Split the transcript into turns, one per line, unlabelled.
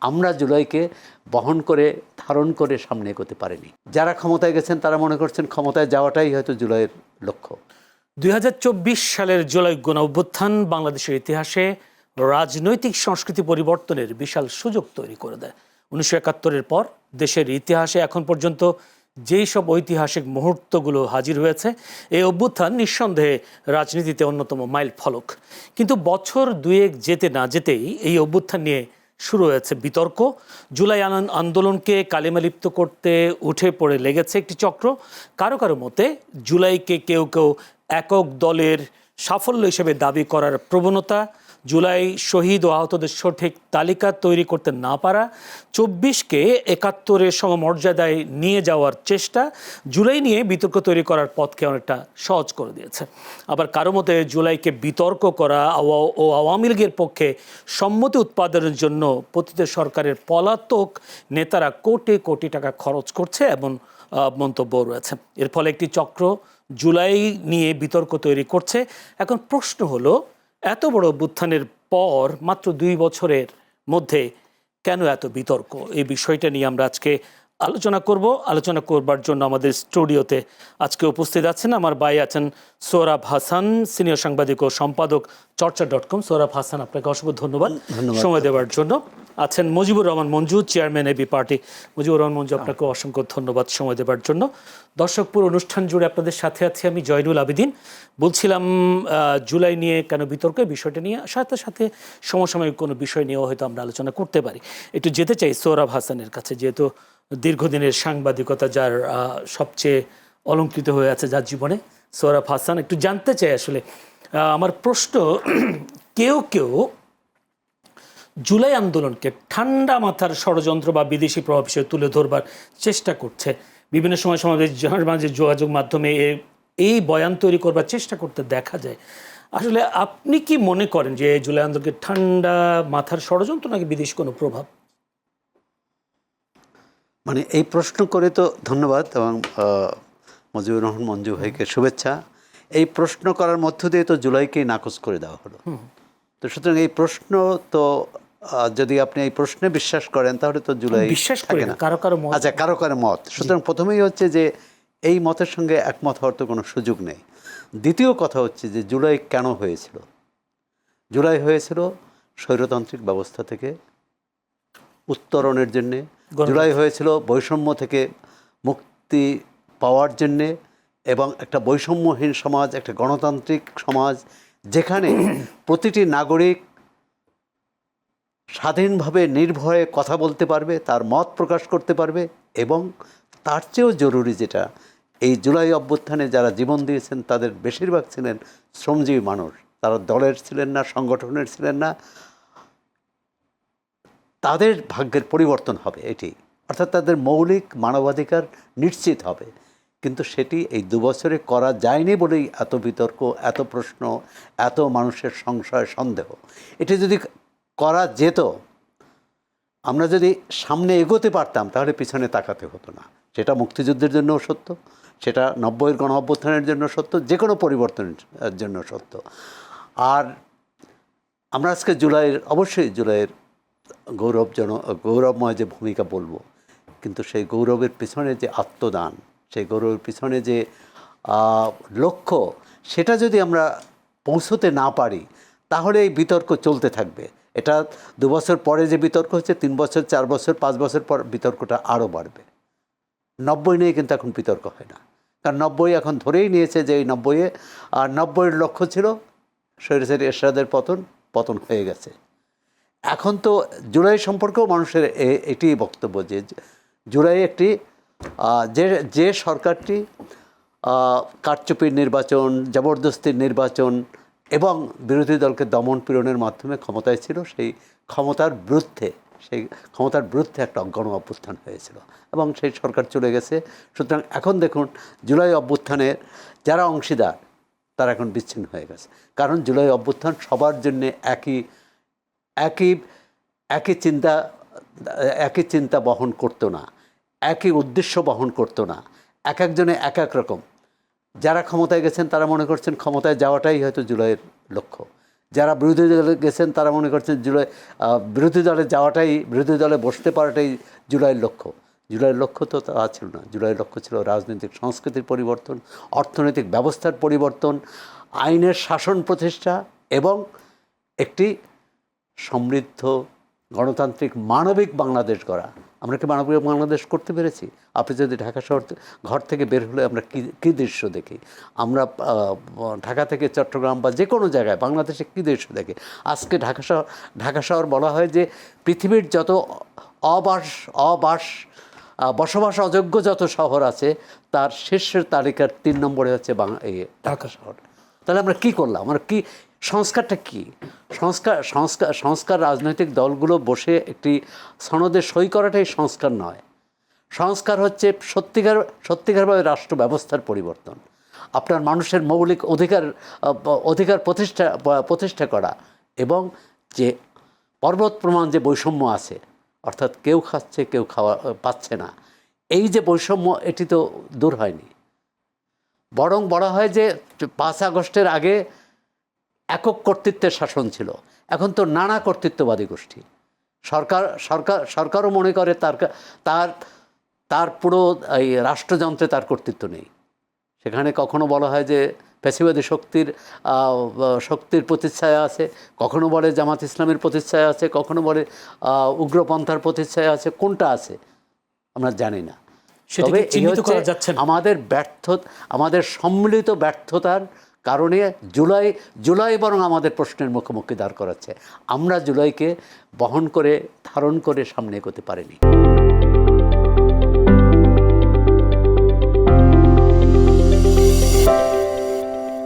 আমরা জুলাইকে বহন করে ধারণ করে সামনে এগোতে পারিনি। যারা ক্ষমতায় গেছেন তারা মনে করছেন ক্ষমতায় যাওয়াটাই হয়তো জুলাইয়ের লক্ষ্য।
2024 সালের জুলাই গণ অভ্যুত্থান বাংলাদেশের ইতিহাসে রাজনৈতিক সংস্কৃতি পরিবর্তনের বিশাল সুযোগ তৈরি করে দেয়। 1971-এর পর দেশের ইতিহাসে এখন পর্যন্ত যেই সব ঐতিহাসিক মুহূর্তগুলো হাজির হয়েছে, এই অভ্যুত্থান নিঃসন্দেহে রাজনীতিতে অন্যতম মাইল ফলক। কিন্তু বছর দুয়েক যেতে না যেতেই এই অভ্যুত্থান নিয়ে শুরু হয়েছে বিতর্ক। জুলাই আন্দোলনকে কালিমালিপ্ত করতে উঠে পড়ে লেগেছে একটি চক্র। কারো কারো মতে জুলাইকে কেউ কেউ একক দলের সাফল্য হিসেবে দাবি করার প্রবণতা, জুলাই শহীদ ও আহতদের সঠিক তালিকা তৈরি করতে না পারা, 24কে 71-এর সমমর্যাদায় নিয়ে যাওয়ার চেষ্টা জুলাই নিয়ে বিতর্ক তৈরি করার পথকে অনেকটা সহজ করে দিয়েছে। আবার কারো মতে জুলাইকে বিতর্ক করা ও আওয়ামী লীগের পক্ষে সম্মতি উৎপাদনের জন্য পতিত সরকারের পলাতক নেতারা কোটি কোটি টাকা খরচ করছে এমন মন্তব্য রয়েছে। এর ফলে একটি চক্র জুলাই নিয়ে বিতর্ক তৈরি করছে। এখন প্রশ্ন হলো, এত বড় অভ্যুত্থানের পর মাত্র 2 বছরের মধ্যে কেন এত বিতর্ক? এই বিষয়টা নিয়ে আমরা আজকে আলোচনা করব। আলোচনা করবার জন্য আমাদের স্টুডিওতে আজকে উপস্থিত আছেন আমার ভাই আছেন সোহরাব হাসান, সিনিয়র সাংবাদিক ও সম্পাদক চর্চা.com। সোহরাব হাসান, আপনাকে অসংখ্য ধন্যবাদ সময় দেওয়ার জন্য। আছেন Mujibur Rahman Manju, chairman AB party. Mujibur Rahman Manju, আপনাকে অসংখ্য ধন্যবাদ সময় দেওয়ার জন্য। দর্শকপুর অনুষ্ঠান জুড়ে আপনাদের সাথে আছি আমি জয়নুল আবেদিন। বলছিলাম জুলাই নিয়ে কেন বিতর্ক, বিষয়টা নিয়ে সাথে সাথে সমসাময়িক কোনো বিষয় নিয়েও হয়তো আমরা আলোচনা করতে পারি। একটু যেতে চাই সোহরাব হাসানের কাছে, যেহেতু দীর্ঘদিনের সাংবাদিকতা যার সবচেয়ে অলঙ্কৃত হয়ে আছে যার জীবনে। সোহরাব হাসান, একটু জানতে চাই আসলে, আমার প্রশ্ন, কেউ কেউ জুলাই আন্দোলনকে ঠান্ডা মাথার ষড়যন্ত্র বা বিদেশি প্রভাব হিসেবে তুলে ধরবার চেষ্টা করছে। বিভিন্ন সময় সামাজিক যোগাযোগ মাধ্যমে এই বয়ান তৈরি করবার চেষ্টা করতে দেখা যায়। আসলে আপনি কি মনে করেন যে জুলাই আন্দোলনকে ঠান্ডা মাথার ষড়যন্ত্র নাকি বিদেশি কোনো প্রভাব?
মানে এই প্রশ্ন করে তো ধন্যবাদ এবং মুজিবুর রহমান মঞ্জু ভাইকে শুভেচ্ছা। এই প্রশ্ন করার মধ্য দিয়ে তো জুলাইকেই নাকচ করে দেওয়া হলো। তো সুতরাং এই প্রশ্ন তো যদি আপনি এই প্রশ্নে বিশ্বাস করেন তাহলে তো জুলাই
বিশ্বাস করেন না, কারো কারো মত।
আচ্ছা, কারো কারো মত। সুতরাং প্রথমেই হচ্ছে যে এই মতের সঙ্গে একমত হওয়ার তো কোনো সুযোগ নেই। দ্বিতীয় কথা হচ্ছে যে জুলাই কেন হয়েছিল? জুলাই হয়েছিল স্বৈরতান্ত্রিক ব্যবস্থা থেকে উত্তরণের জন্যে। জুলাই হয়েছিল বৈষম্য থেকে মুক্তি পাওয়ার জন্যে এবং একটা বৈষম্যহীন সমাজ, একটা গণতান্ত্রিক সমাজ যেখানে প্রতিটি নাগরিক স্বাধীনভাবে নির্ভয়ে কথা বলতে পারবে, তার মত প্রকাশ করতে পারবে। এবং তার চেয়েও জরুরি যেটা, এই জুলাই অভ্যুত্থানে যারা জীবন দিয়েছেন তাদের বেশিরভাগ ছিলেন শ্রমজীবী মানুষ। তারা দলের ছিলেন না, সংগঠনের ছিলেন না। তাদের ভাগ্যের পরিবর্তন হবে এটি, অর্থাৎ তাদের মৌলিক মানবাধিকার নিশ্চিত হবে। কিন্তু সেটি এই 2 বছরে করা যায়নি বলেই এত বিতর্ক, এত প্রশ্ন, এত মানুষের সংশয়, সন্দেহ। এটি যদি করা যেত, আমরা যদি সামনে এগোতে পারতাম, তাহলে পিছনে তাকাতে হতো না। সেটা মুক্তিযুদ্ধের জন্যও সত্য, সেটা 90-এর গণ অভ্যুত্থানের জন্য সত্য, যে কোনো পরিবর্তনের জন্য সত্য। আর আমরা আজকে অবশ্যই জুলাইয়ের গৌরবময় যে ভূমিকা বলবো, কিন্তু সেই গৌরবের পিছনে যে আত্মদান, সেই গৌরবের পিছনে যে লক্ষ্য, সেটা যদি আমরা পৌঁছতে না পারি তাহলে এই বিতর্ক চলতে থাকবে। এটা 2 বছর পরে যে বিতর্ক হচ্ছে, 3 বছর, 4 বছর, 5 বছর পর বিতর্কটা আরও বাড়বে। 90 নিয়ে কিন্তু এখন বিতর্ক হয় না, কারণ 90 এখন ধরেই নিয়েছে যে এই 90-এর লক্ষ্য ছিল স্বৈরাচারী এরশাদের পতন হয়ে গেছে। এখন তো জুলাই সম্পর্কেও মানুষের এটি বক্তব্য যে জুলাই একটি যে সরকারটি কারচুপির নির্বাচন, জবরদস্তির নির্বাচন এবং বিরোধী দলকে দমন পীড়নের মাধ্যমে ক্ষমতায় ছিল, সেই ক্ষমতার বিরুদ্ধে একটা গণ অভ্যুত্থান হয়েছিল এবং সেই সরকার চলে গেছে। সুতরাং এখন দেখুন, জুলাই অভ্যুত্থানের যারা অংশীদার তারা এখন বিচ্ছিন্ন হয়ে গেছে। কারণ জুলাই অভ্যুত্থান সবার জন্যে একই চিন্তা বহন করতো না, একই উদ্দেশ্য বহন করতো না। একজনে এক রকম। যারা ক্ষমতায় গেছেন তারা মনে করছেন ক্ষমতায় যাওয়াটাই হয়তো জুলাইয়ের লক্ষ্য। যারা বিরোধী দলে গেছেন তারা মনে করছেন জুলাই বিরোধী দলে যাওয়াটাই, বিরোধী দলে বসতে পারাটাই জুলাইয়ের লক্ষ্য। জুলাইয়ের লক্ষ্য তো তা ছিল না। জুলাইয়ের লক্ষ্য ছিল রাজনৈতিক সংস্কৃতির পরিবর্তন, অর্থনৈতিক ব্যবস্থার পরিবর্তন, আইনের শাসন প্রতিষ্ঠা এবং একটি সমৃদ্ধ গণতান্ত্রিক মানবিক বাংলাদেশ গড়া। আমরা কি মানবিক বাংলাদেশ করতে পেরেছি? আপনি যদি ঢাকা শহর ঘর থেকে বের হলে আমরা কী দৃশ্য দেখি? আমরা ঢাকা থেকে চট্টগ্রাম বা যে কোনো জায়গায় বাংলাদেশে কী দৃশ্য দেখি? আজকে ঢাকা শহর বলা হয় যে পৃথিবীর যত বসবাস অযোগ্য যত শহর আছে তার শীর্ষের তালিকার 3 নম্বরে হচ্ছে এই ঢাকা শহর। তাহলে আমরা কি করলাম? আমরা কি সংস্কারটা কি? সংস্কার রাজনৈতিক দলগুলো বসে একটি সনদে সই করাটাই সংস্কার নয়। সংস্কার হচ্ছে সত্যিকারভাবে রাষ্ট্র ব্যবস্থার পরিবর্তন, আপনার মানুষের মৌলিক অধিকার প্রতিষ্ঠা করা, এবং যে পর্বত প্রমাণ যে বৈষম্য আছে, অর্থাৎ কেউ খাচ্ছে কেউ পাচ্ছে না, এই যে বৈষম্য এটি তো দূর হয়নি। বরং বলা হয় যে 5 আগস্টের আগে একক কর্তৃত্বের শাসন ছিল, এখন তো নানা কর্তৃত্ববাদী গোষ্ঠী। সরকারও মনে করে তার পুরো এই রাষ্ট্রযন্ত্রে তার কর্তৃত্ব নেই। সেখানে কখনো বলা হয় যে ফ্যাসিবাদী শক্তির প্রতিচ্ছায়া আছে, কখনো বলে জামাত ইসলামের প্রতিচ্ছায়া আছে, কখনো বলে উগ্রপন্থার প্রতিচ্ছায়া আছে। কোনটা আছে আমরা জানি না। তবে আমাদের সম্মিলিত ব্যর্থতার কারণে জুলাই বরং আমাদের প্রশ্নের মুখোমুখি দাঁড় করাচ্ছে। আমরা জুলাইকে ধারণ করে সামনে এগোতে পারিনি।